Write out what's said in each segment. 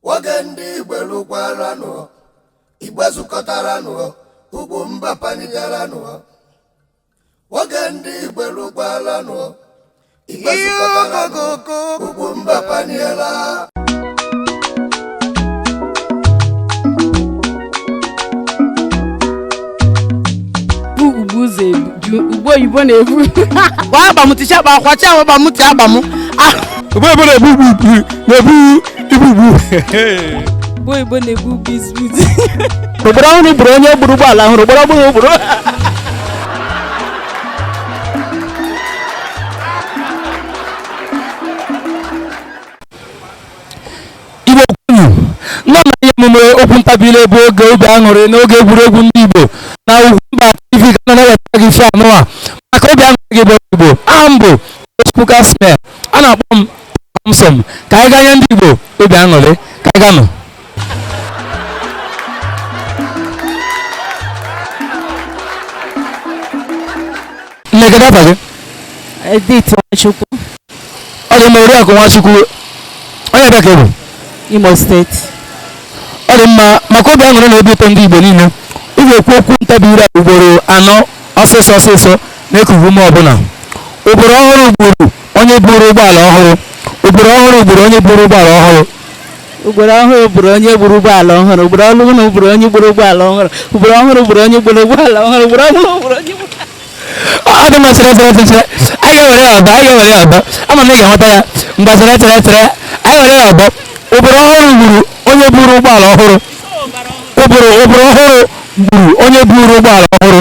Wagendi Belukwarano, Ibazukatarano, Ubumba Panigarano, Wagendi Belukwarano, Ibazukatarano, Ubumba Paniela. Ugbo Igbo na-ebu gwa agbamutisha ba kwacha wa bamuti agbamu Ugbo Igbo na-ebu Ugbo Igbo na-ebu biscuit obodo ahụ gburu onye gburu ụgbọala ahụ gburu gburu Igbo kwuru nọ na ihe emume okwu ntabire bụ oge obi aṅụrị n'oge egwuregwu ndị Igbo na Ugwumba TV ga na-eweta gị ife anụwa maka obi aṅụrị gị bụ Igbo aha m bụ Chukwuka Smell a na-akpọ m Samson ka anyị ganye ndị Igbo obi aṅụrị ka anyị ganụ Nnegede afa gị Edith Nwachukwu ọ dị mma Oriakụ Nwachukwu onye ebe ka ị bụ Imo Steeti ọ dị mma maka obi aṅụrị na obi ụtọ ndị Igbo niile ị ga-ekwu okwu ntabire ugboro 4 ọsịsọ na-ekugu ume ọbụla ugboro ọhụrụ ugboro onye buru ụgbọala ọhụrụ ugboro ọhụrụ ugboro onye buru ụgbọala ọhụrụ ugboro ọhụrụ buru onye gburu ụgbọala ọhụrụ ugboro ọhụrụ buru onye gburu ụgbọala ọhụrụ ugboro ọhụrụ buru onye gburu ụgbọala ọhụrụ ugboro ọhụrụ buru onye ọ dị mma chere anyị ga-ewere ya ọbọ ama m ị ga-enweta ya mgbe chere anyị were ya ọbọ ugboro ọhụrụ gburu onye buru ụgbọala ọhụrụ ugboro ọhụrụ gburu onye buru ụgbọala ọhụrụ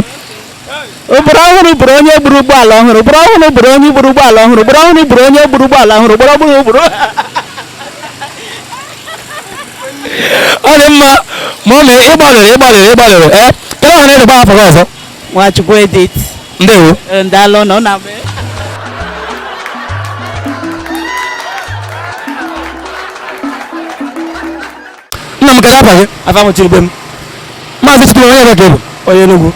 ugboro ọhụrụ buru onye gburu ụgbọala ọhụrụ ugboro ọhụrụ buru onye gburu ụgbọala ọhụrụ ugboro ọhụrụ buru onye gburu ụgbọala ọhụrụ ugboro ọhụrụ buru ọ dị mma ma ọ mee ịgbalịrị kedu ọha na-edegba afọ gị ọzọ Nwachukwu Edith ndewo ndalụ nọ na nna m kedu afa gị afa m Chidubem maazị Chidubem onye ebe ka ị bụ onye Enugu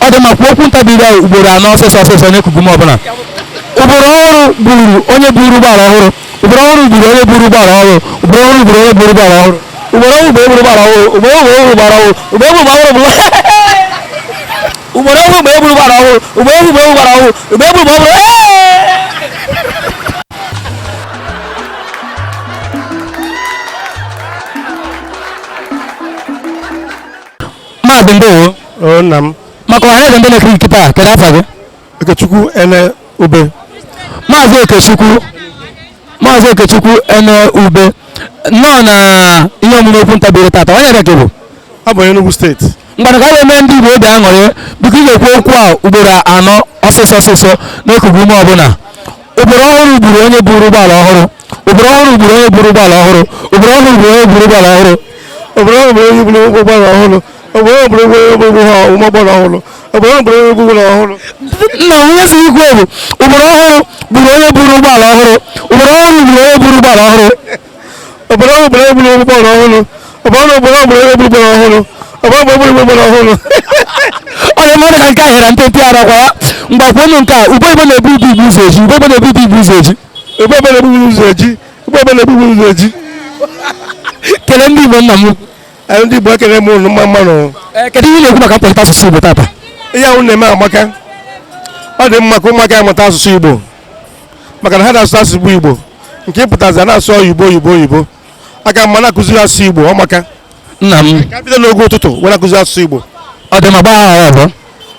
ọ dị mma kwuo okwu ntabire ugboro 4 ọsịsọ n'ekugu m ọbụla ugboro ọhụrụ gburu onye buru ụgbọala ọhụrụ ugboro ọhụrụ gburu onye buru ụgbọala ọhụrụ ugboro ọhụrụ gburu onye buru ụgbọala ọhụrụ ugboro ọhụrụ gburu ụgbọala ọhụrụ ugboro ọhụrụ gbara ọhụrụ ugboro ọhụrụ gbara ọhụrụ ugboro ọhụrụ gburu ụgbọala ọhụrụ ugboro ọhụrụ gburu ụgbọala ọhụrụ ugboro ọhụrụ gbara ọhụrụ Maazị ndewo nna m maka ọha eze ndị na-ekiri kịta kedu afa gị Okechukwu Ene Ube Maazị Okechukwu Ene Ube nọ na ihe omume okwu ntabire tata onye ebe ka ị bụ ọ bụ Enugu steeti mgbana ka a na-eme ndị Igbo obi aṅụrị biko ị ga-ekwu okwu a ugboro 4 ọsịsọ na-ekugu ume ọbụla ugboro ọhụrụ gburu onye buru ụgbọala ọhụrụ ugboro ọhụrụ gburu onye buru ụgbọala ọhụrụ ugboro ọhụrụ gburu onye buru ụgbọala ọhụrụ obodo ọhụrụ bụrụ onye buru ụgbọala ọhụrụ obodo ọhụrụ bụrụ onye buru ụgbọala ọhụrụ obodo ọhụrụ bụrụ onye buru ụgbọala ọhụrụ nna onye si ikwu bụ ugboro ọhụrụ gburu onye buru ụgbọala ọhụrụ ugboro ọhụrụ gburu onye buru ụgbọala ọhụrụ obodo ọhụrụ bụrụ onye buru ụgbọala ọhụrụ obodo ọhụrụ bụrụ onye buru ụgbọala ọhụrụ obodo ọhụrụ bụrụ ụgbọala ọhụrụ ọ dị mmadụ ka nke a hịara ntị arakwa ya mgbakwa ụnụ nke a Ugbo Igbo na-ebu ibu ụzọ eji Ugbo Igbo na-ebu ibu ụzọ eji Ugbo Igbo na-ebu ụzọ eji Ugbo Igbo na-ebu ụzọ eji kelee ndị Igbo nna m ndị Igbo ekele m ụlọ mmanụ kedu ihe na-ekwu maka mpụta asụsụ Igbo tata ihe ahụ na-eme amaka ọ dị mma ka ụmụaka amụta asụsụ Igbo maka na ha na-asụ asụsụ Igbo nke ịpụtazi na-asụ oyibo aka mma na-akụziri asụsụ Igbo ọ maka nna m ka bido n'oge ụtụtụ wee na-akụziri asụsụ Igbo ọ dị ma gbaa agha ọzọ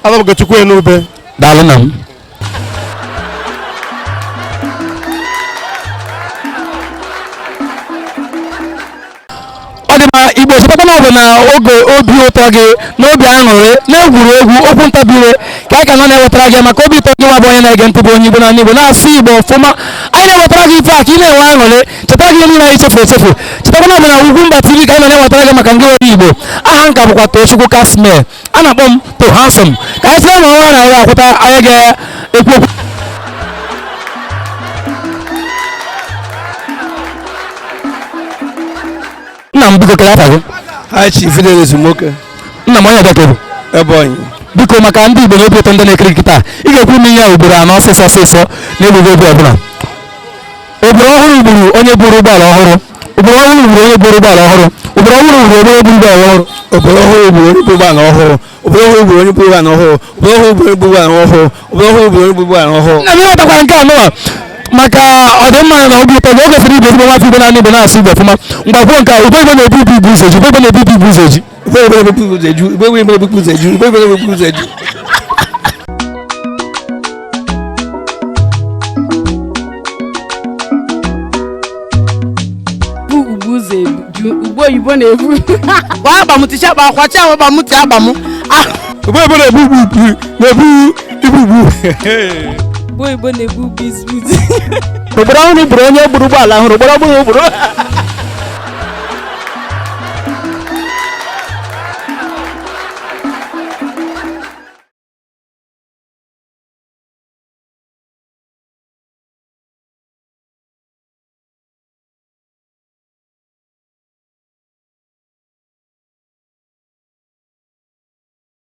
Afa m Okechukwu Ene Ube daalụ nna m ọ dị ma Igbo chetakwa na ọ bụ na oge obi ụtọ gị na obi aṅụrị na-egwuregwu okwu ntabire ka anyị ka nọ na-ewetara gị maka obi ụtọ gị nwa bụ onye na-ege ntị bụ onye Igbo na Igbo na-asụ Igbo ọfụma anyị na-ewetara gị ife a ka ị na-enwe aṅụrị chetara gị niile anyị chefu chetakwa na ọ bụ na Ugwumba TV ka anyị nọ na-ewetara gị maka ndị ọrụ Igbo aha nka bụkwa Chukwuka Smell a na-akpọ m To Handsome ka anyị sịrị na ọnwa na ya akwụta anyị ga-ekwu okwu nna m biko kele afa gị ha chi Fidelis Nwoke nna m onye ebe ka ị bụ Ebonyi biko maka ndị Igbo na obi ụtọ ndị na-ekiri kịta ị ga-ekwu ime ihe ugboro 4 ọsịsọ na-ebughị obi ọbụla ugboro ọhụrụ gburu onye buru ụgbọala ọhụrụ obodo ọhụrụ gburu onye gburu ụgbọala ọhụrụ obodo ọhụrụ gburu onye gburu ụgbọala ọhụrụ obodo ọhụrụ gburu onye gburu ụgbọala ọhụrụ obodo ọhụrụ gburu onye gburu ụgbọala ọhụrụ obodo ọhụrụ gburu onye gburu ụgbọala ọhụrụ obodo ọhụrụ gburu onye gburu ụgbọala ọhụrụ. na m ịghọtakwara nke anụwa maka ọdịmma na obi ụtọ gị o kwesịrị ibe ezigbo nwafọ Igbo na Igbo na-asụ Igbo ọfụma mgbakwuo nke a Igbo na-ebu ibu ibu ụzọ eju Igbo na-ebu ibu ụzọ eju Igbo na-ebu ụzọ eju Igbo na-ebu ụzọ eju Igbo na-ebu ụzọ eju. ugbo oyibo na-ebu gwa agbamụticha agba akwacha agbamụti agbamụ Igbo na-ebu ibu ugbo oyibo na-ebu bizbuz obodo ọhụrụ gburu onye gburu ụgbọala ọhụrụ obodo ọhụrụ gburu